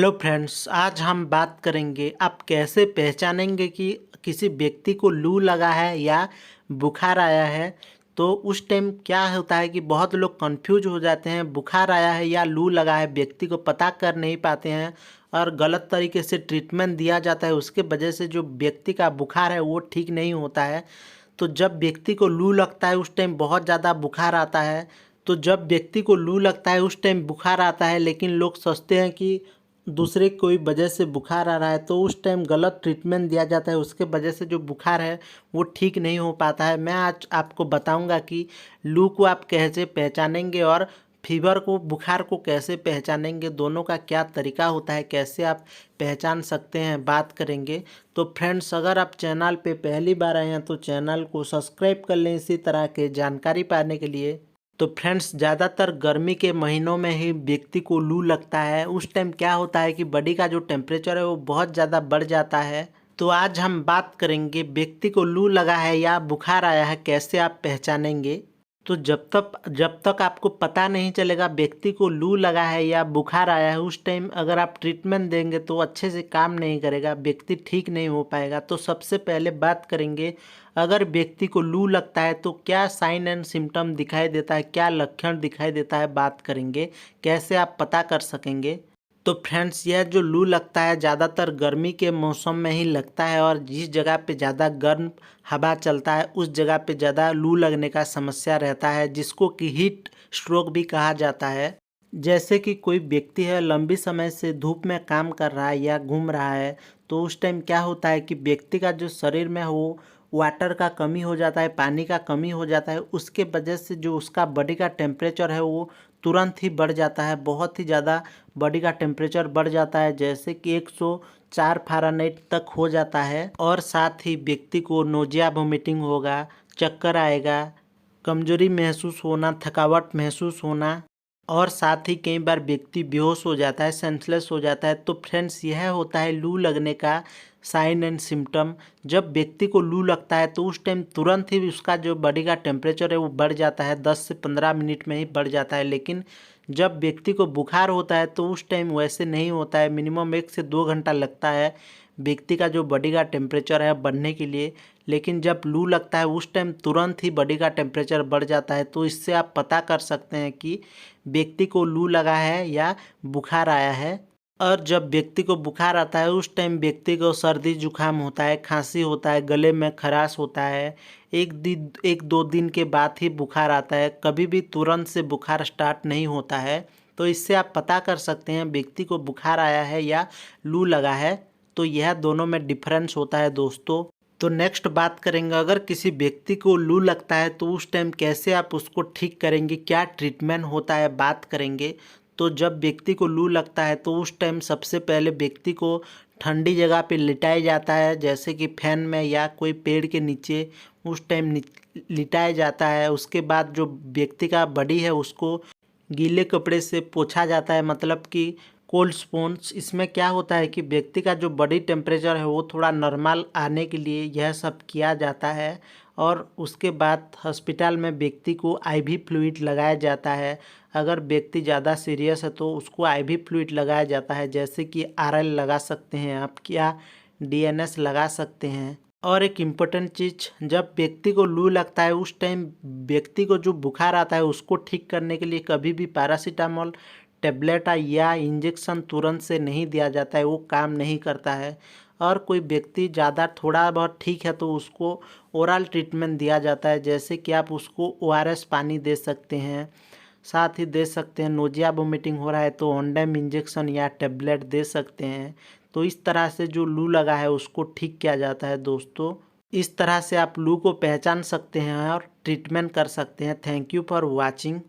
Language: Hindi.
हेलो फ्रेंड्स, आज हम बात करेंगे आप कैसे पहचानेंगे कि किसी व्यक्ति को लू लगा है या बुखार आया है। तो उस टाइम क्या होता है कि बहुत लोग कंफ्यूज हो जाते हैं, बुखार आया है या लू लगा है व्यक्ति को पता कर नहीं पाते हैं और गलत तरीके से ट्रीटमेंट दिया जाता है। उसके वजह से जो व्यक्ति का बुखार है वो ठीक नहीं होता है। तो जब व्यक्ति को लू लगता है उस टाइम बहुत ज़्यादा बुखार आता है। तो जब व्यक्ति को लू लगता है उस टाइम बुखार आता है, लेकिन लोग सोचते हैं कि दूसरे कोई वजह से बुखार आ रहा है, तो उस टाइम गलत ट्रीटमेंट दिया जाता है। उसके वजह से जो बुखार है वो ठीक नहीं हो पाता है। मैं आज आपको बताऊंगा कि लू को आप कैसे पहचानेंगे और फीवर को, बुखार को कैसे पहचानेंगे, दोनों का क्या तरीका होता है, कैसे आप पहचान सकते हैं, बात करेंगे। तो फ्रेंड्स, अगर आप चैनल पे पहली बार आए हैं तो चैनल को सब्सक्राइब कर लें इसी तरह के जानकारी पाने के लिए। तो फ्रेंड्स, ज़्यादातर गर्मी के महीनों में ही व्यक्ति को लू लगता है। उस टाइम क्या होता है कि बॉडी का जो टेम्परेचर है वो बहुत ज़्यादा बढ़ जाता है। तो आज हम बात करेंगे व्यक्ति को लू लगा है या बुखार आया है कैसे आप पहचानेंगे। तो जब तक आपको पता नहीं चलेगा व्यक्ति को लू लगा है या बुखार आया है, उस टाइम अगर आप ट्रीटमेंट देंगे तो अच्छे से काम नहीं करेगा, व्यक्ति ठीक नहीं हो पाएगा। तो सबसे पहले बात करेंगे, अगर व्यक्ति को लू लगता है तो क्या साइन एंड सिम्टम दिखाई देता है, क्या लक्षण दिखाई देता है, बात करेंगे कैसे आप पता कर सकेंगे। तो फ्रेंड्स, यह जो लू लगता है ज़्यादातर गर्मी के मौसम में ही लगता है और जिस जगह पे ज़्यादा गर्म हवा चलता है उस जगह पे ज़्यादा लू लगने का समस्या रहता है, जिसको कि हीट स्ट्रोक भी कहा जाता है। जैसे कि कोई व्यक्ति है लंबी समय से धूप में काम कर रहा है या घूम रहा है, तो उस टाइम क्या होता है कि व्यक्ति का जो शरीर में हो वाटर का कमी हो जाता है, पानी का कमी हो जाता है। उसके वजह से जो उसका बॉडी का टेम्परेचर है वो तुरंत ही बढ़ जाता है, बहुत ही ज़्यादा बॉडी का टेम्परेचर बढ़ जाता है, जैसे कि 104 फ़ारेनहाइट तक हो जाता है। और साथ ही व्यक्ति को नोजिया वोमिटिंग होगा, चक्कर आएगा, कमजोरी महसूस होना, थकावट महसूस होना और साथ ही कई बार व्यक्ति बेहोश हो जाता है, सेंसलेस हो जाता है। तो फ्रेंड्स, यह होता है लू लगने का साइन एंड सिम्टम। जब व्यक्ति को लू लगता है तो उस टाइम तुरंत ही उसका जो बॉडी का टेम्परेचर है वो बढ़ जाता है, 10 से 15 मिनट में ही बढ़ जाता है। लेकिन जब व्यक्ति को बुखार होता है तो उस टाइम वैसे नहीं होता है, मिनिमम 1 से 2 घंटा लगता है व्यक्ति का जो बॉडी का टेम्परेचर है बढ़ने के लिए। लेकिन जब लू लगता है उस टाइम तुरंत ही बॉडी का टेम्परेचर बढ़ जाता है। तो इससे आप पता कर सकते हैं कि व्यक्ति को लू लगा है या बुखार आया है। और जब व्यक्ति को बुखार आता है उस टाइम व्यक्ति को सर्दी जुकाम होता है, खांसी होता है, गले में खराश होता है। 1-2 दिन के बाद ही बुखार आता है, कभी भी तुरंत से बुखार स्टार्ट नहीं होता है। तो इससे आप पता कर सकते हैं व्यक्ति को बुखार आया है या लू लगा है। तो यह दोनों में डिफरेंस होता है दोस्तों। तो नेक्स्ट बात करेंगे, अगर किसी व्यक्ति को लू लगता है तो उस टाइम कैसे आप उसको ठीक करेंगे, क्या ट्रीटमेंट होता है, बात करेंगे। तो जब व्यक्ति को लू लगता है तो उस टाइम सबसे पहले व्यक्ति को ठंडी जगह पे लिटाया जाता है, जैसे कि फैन में या कोई पेड़ के नीचे उस टाइम लिटाया जाता है। उसके बाद जो व्यक्ति का बॉडी है उसको गीले कपड़े से पोंछा जाता है, मतलब कि कोल्ड स्पॉन्ज। इसमें क्या होता है कि व्यक्ति का जो बॉडी टेम्परेचर है वो थोड़ा नॉर्मल आने के लिए यह सब किया जाता है। और उसके बाद हॉस्पिटल में व्यक्ति को आईवी फ्लूइड लगाया जाता है। अगर व्यक्ति ज़्यादा सीरियस है तो उसको आईवी फ्लूइड लगाया जाता है, जैसे कि आरएल लगा सकते हैं आप, क्या डीएनएस लगा सकते हैं। और एक इम्पोर्टेंट चीज़, जब व्यक्ति को लू लगता है उस टाइम व्यक्ति को जो बुखार आता है उसको ठीक करने के लिए कभी भी पैरासीटामोल टेबलेट या इंजेक्शन तुरंत से नहीं दिया जाता है, वो काम नहीं करता है। और कोई व्यक्ति ज़्यादा थोड़ा बहुत ठीक है तो उसको ओरल ट्रीटमेंट दिया जाता है, जैसे कि आप उसको ओआरएस पानी दे सकते हैं, साथ ही दे सकते हैं नोजिया वोमिटिंग हो रहा है तो ओंडेम इंजेक्शन या टेबलेट दे सकते हैं। तो इस तरह से जो लू लगा है उसको ठीक किया जाता है दोस्तों। इस तरह से आप लू को पहचान सकते हैं और ट्रीटमेंट कर सकते हैं। Thank you for watching.